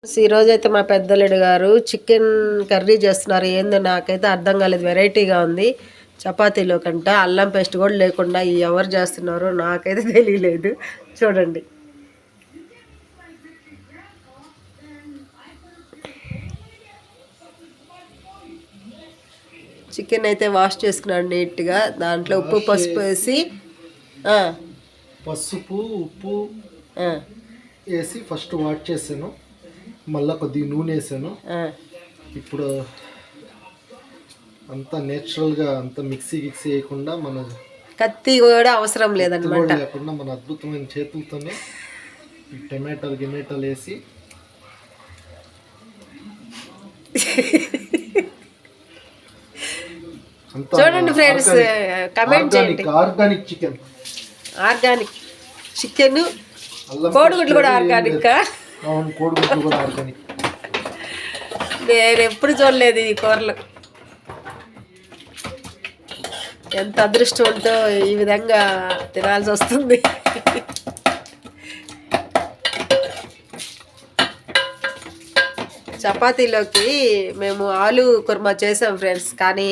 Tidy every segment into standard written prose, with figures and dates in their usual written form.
ఈరోజు అయితే మా పెద్దలుడు గారు చికెన్ కర్రీ చేస్తున్నారు. ఏందో నాకైతే అర్థం కాలేదు, వెరైటీగా ఉంది. చపాతీలో కంట అల్లం పేస్ట్ కూడా లేకుండా ఎవరు చేస్తున్నారో నాకైతే తెలియలేదు. చూడండి, చికెన్ అయితే వాష్ చేసుకున్నాడు నీట్గా. దాంట్లో ఉప్పు పసుపు వేసి ఉప్పు వేసి ఫస్ట్ వాష్ చేశాను. మళ్ళీ కొద్దిగా నూనె వేసాను. ఇప్పుడు అంతా నేచురల్గా అంతా మిక్సీ వేయకుండా మన కత్తి కూడా అవసరం లేదన్నమాట. లేకుండా మన అద్భుతమైన చేతులతోనే టమాటాలు వేసి చూడండి ఫ్రెండ్స్, కమెంట్ చేయండి. ఆర్గానిక్ చికెన్ కోడిగుడ్లు కూడా ఆర్గానిక్. కోడిగుడ్లు కూడా ఆర్గానిక్. నేను ఎప్పుడు చూడలేదు ఈ కూరలు. ఎంత అదృష్టం ఉంటో ఈ విధంగా తినాల్సి వస్తుంది. చపాతీలోకి మేము ఆలు కుర్మా చేసాం ఫ్రెండ్స్. కానీ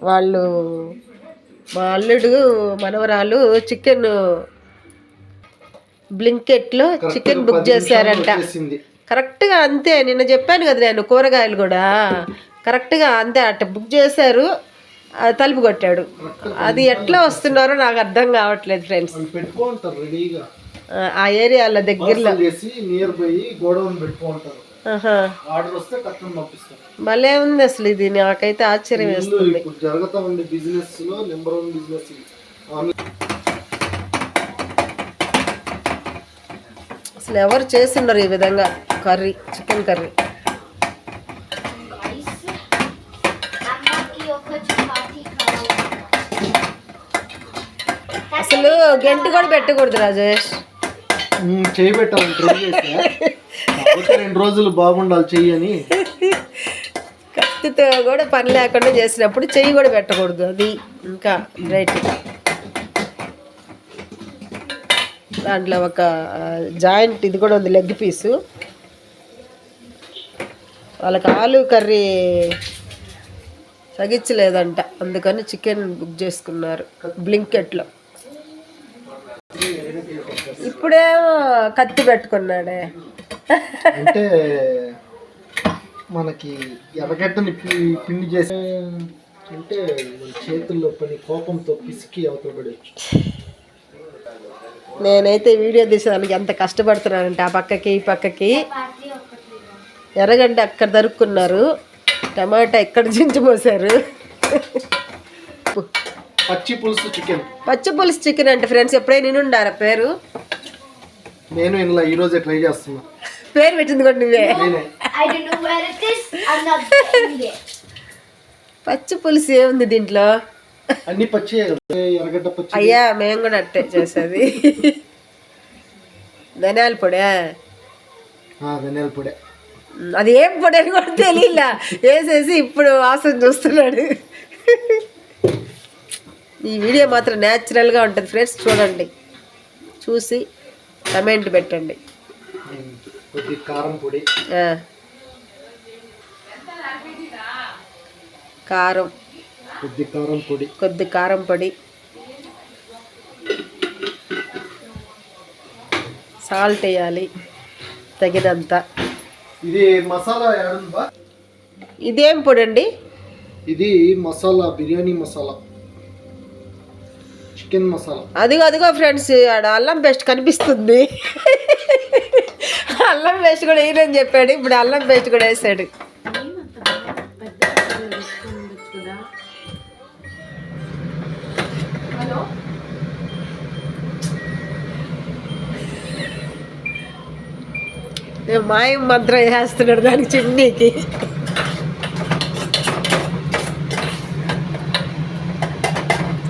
వాళ్ళు మా అల్లుడు మనవరాలు చికెన్ బ్లింకెట్లో చికెన్ బుక్ చేశారంట. కరెక్ట్గా అంతే, నిన్న చెప్పాను కదా నేను, కూరగాయలు కూడా కరెక్ట్గా అంతే అట్ట బుక్ చేశారు. తలుపు కొట్టాడు. అది ఎట్లా వస్తున్నారో నాకు అర్థం కావట్లేదు ఫ్రెండ్స్. ఆ ఏరియాలో దగ్గరలో భలే ఉంది అసలు. ఇది నాకైతే ఆశ్చర్యం వేస్తుంది. అసలు ఎవరు చేస్తున్నారు ఈ విధంగా కర్రీ, చికెన్ కర్రీ? అసలు గంట కూడా పెట్టకూడదు రాజేష్. చేయబెట్టాలి, 2 రోజులు బాగుండాలి చెయ్యని. కత్తితో కూడా పని లేకుండా చేసినప్పుడు చెయ్యి కూడా పెట్టకూడదు. అది ఇంకా రైట్. దాంట్లో ఒక జాయింట్ ఇది కూడా ఉంది, లెగ్ పీసు. వాళ్ళకి ఆలు కర్రీ తగ్గించలేదంట, అందుకని చికెన్ బుక్ చేసుకున్నారు బ్లింకెట్లో. ఇప్పుడేమో కత్తి పెట్టుకున్నాడే. అంటే మనకి ఎర్రగడ్డని పిండి చేసి అంటే చేతుల్లో పని కోపంతో పిసికి అవతల పడవచ్చు. నేనైతే వీడియో తీసేదానికి ఎంత కష్టపడుతున్నానంటే ఆ పక్కకి ఈ పక్కకి. ఎర్రగడ్డ అక్కడ దరుక్కున్నారు, టమాటా ఎక్కడ జించిపోసారు. పచ్చి పులుసు చికెన్ అంటే ఫ్రెండ్స్ ఎప్పుడైనా నిన్నుండారా పేరు? నేను ఇలా ఈరోజే ట్రై చేస్తున్నా. పేరు పెట్టింది కూడా నువ్వే. పచ్చి పులుసు ఏముంది దీంట్లో? అన్ని పచ్చి, ఎర్రగడ్డ పచ్చి. అయ్యా మేము కూడా అట్టే చేసేది. ధనియాల పొడే. అది ఏం పొడి అని కూడా తెలియలా, వేసేసి ఇప్పుడు వాసన చూస్తున్నాడు. ఈ వీడియో మాత్రం న్యాచురల్గా ఉంటుంది ఫ్రెండ్స్, చూడండి, చూసి కమెంట్ పెట్టండి. కారం పొడి, కొద్ది కారం పొడి, సాల్ట్ వేయాలి తగినంత. ఇది మసాలా. ఇదేం పొడి అండి? ఇది మసాలా, బిర్యానీ మసాలా, చికెన్ మసాలా. అదిగో ఫ్రెండ్స్, ఆడ అల్లం పేస్ట్ కనిపిస్తుంది. అల్లం పేస్ట్ కూడా వేయనని చెప్పాడు, ఇప్పుడు అల్లం పేస్ట్ కూడా వేసాడు. మాయం మంత్రం వేస్తున్నాడు దానికి, చిమ్నీకి.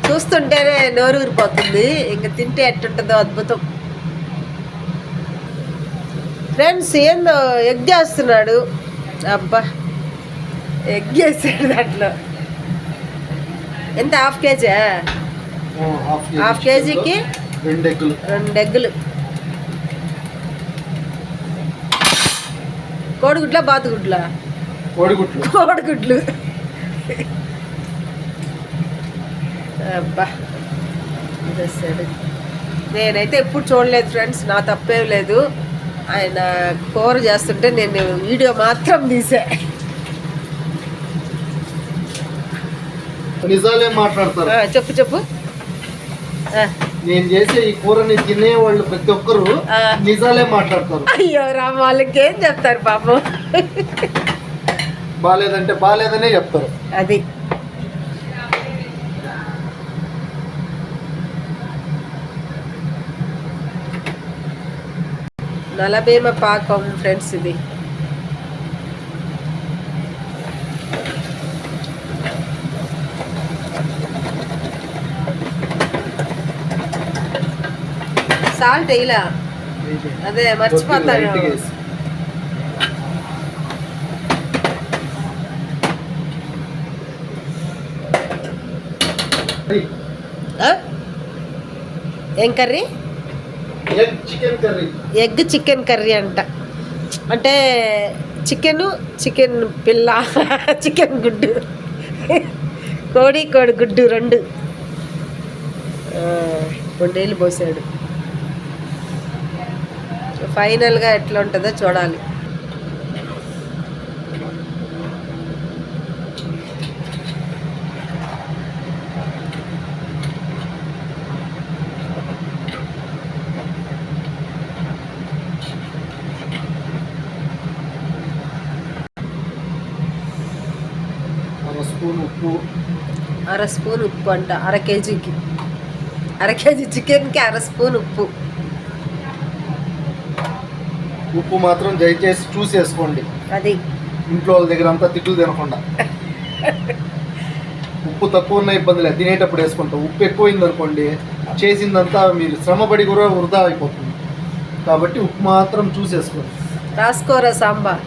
చూస్తుంటేనే నోరు ఊరిపోతుంది, ఇంకా తింటే ఎట్టుంటుందో అద్భుతం. ఫ్రెండ్స్ ఏందో ఎగ్ చేస్తున్నాడు. అబ్బా, ఎగ్ వేసాడు దాంట్లో. ఎంత? Half KG? హాఫ్ కేజీకి 2 ఎగ్గులు. కోడిగుడ్ల బాతుగుడ్ల కోడిగుడ్లు. కోడిగుడ్లు. అబ్బా చేస్తాడు. నేనైతే ఎప్పుడు చూడలేదు ఫ్రెండ్స్, నా తప్పేం లేదు. ఆయన కూర చేస్తుంటే నేను వీడియో మాత్రం తీసా. నిజాలే మాట్లాడతారు. చెప్పు చెప్పు. నేను చేసే ఈ కూరని తినే వాళ్ళు ప్రతి ఒక్కరు నిజాలే మాట్లాడతారు. అయ్యో రామ, వాళ్ళకి ఏం చెప్తారు పాపం. బాలేదంటే బాలేదనే చెప్తారు. అది నలభేమ పాకం ఫ్రెండ్స్ ఇది. సాల్ట్ వేయలా, అదే మర్చిపోతాను. ఏం కర్రీ? ఎగ్ చికెన్ కర్రీ అంట. అంటే చికెన్ పిల్ల, చికెన్ గుడ్డు, కోడి గుడ్డు 2 నీళ్ళు పోసాడు. ఫైనల్గా ఎట్లా ఉంటుందో చూడాలి. అర స్పూన్ ఉప్పు అంట. అర కేజీ చికెన్కి 1 స్పూన్ ఉప్పు. ఉప్పు మాత్రం దయచేసి చూసేసుకోండి. అది ఇంట్లో వాళ్ళ దగ్గర అంతా తిట్లు తినకుండా. ఉప్పు తక్కువ ఉన్న ఇబ్బంది లేదు, తినేటప్పుడు వేసుకుంటాం. ఉప్పు ఎక్కువైంది అనుకోండి, చేసిందంతా మీరు శ్రమపడి కూడా వృధా అయిపోతుంది. కాబట్టి ఉప్పు మాత్రం చూసేసుకోండి. రాసుకోరా sambar.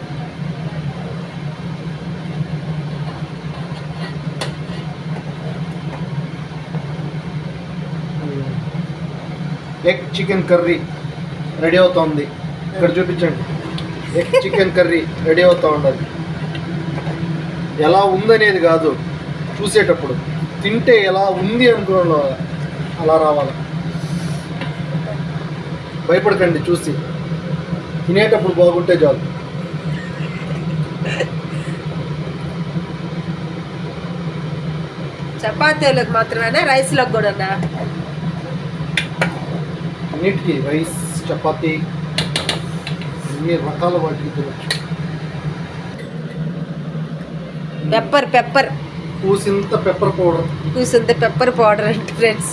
Egg chicken curry ready అవుతుంది. ఇక్కడ చూపించండి. ఎగ్ చికెన్ కర్రీ రెడీ అవుతూ ఉండదు. ఎలా ఉందనేది కాదు, చూసేటప్పుడు తింటే ఎలా ఉంది అనుకోవడం అలా రావాలి. భయపడకండి చూసి, తినేటప్పుడు బాగుంటే చాలు. చపాతీలకు మాత్రమేనా, రైస్లోకి కూడా? అన్నిటికీ, రైస్, చపాతీ, అన్ని రకాల వాటికి తినచ్చు. పెప్పర్ పూసింత పెప్పర్ పౌడర్ అంటే ఫ్రెండ్స్.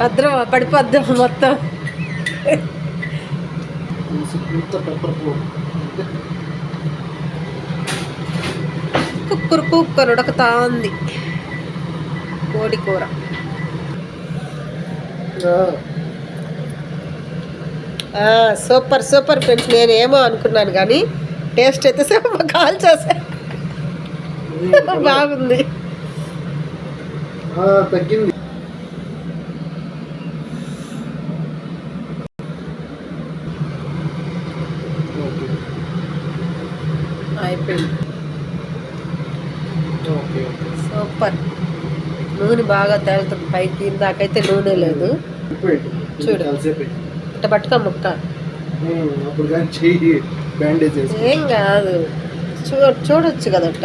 భద్రం పడిపోద్దాం మొత్తం. పూసింత పెప్పర్ పౌడర్. కుక్కరు ఉడకతా ఉంది కోడి కూర. Super friends. నేనేమో అనుకున్నాను కానీ టేస్ట్ అయితే కాల్ చేసా. బాగుంది. తగ్గింది. అయిపోయింది. సూపర్. నూనె బాగా తేలుతుంది పైకి. నాకైతే నూనె లేదు. చూడు, ఇట్ట పట్టుకో ముక్క. ఏం కాదు, చూడొచ్చు కదా అట్ట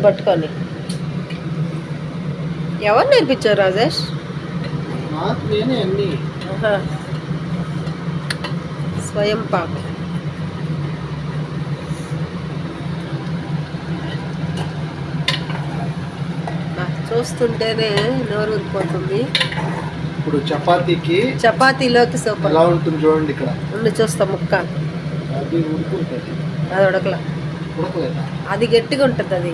పట్టుకొని. ఎవరు నేర్పించారు రాజేష్? స్వయం పాకం. చూస్తుంటేనే నోరు ఊరిపోతుంది. ఇప్పుడు చపాతీలోకి సూపర్ ఎలా ఉంటుంది చూడండి. ఇక్కడ ఉండి చూస్తా ముక్క. అది ఉడుకుంటుంది. అది ఉడకలా, అది గట్టిగా ఉంటుంది. అది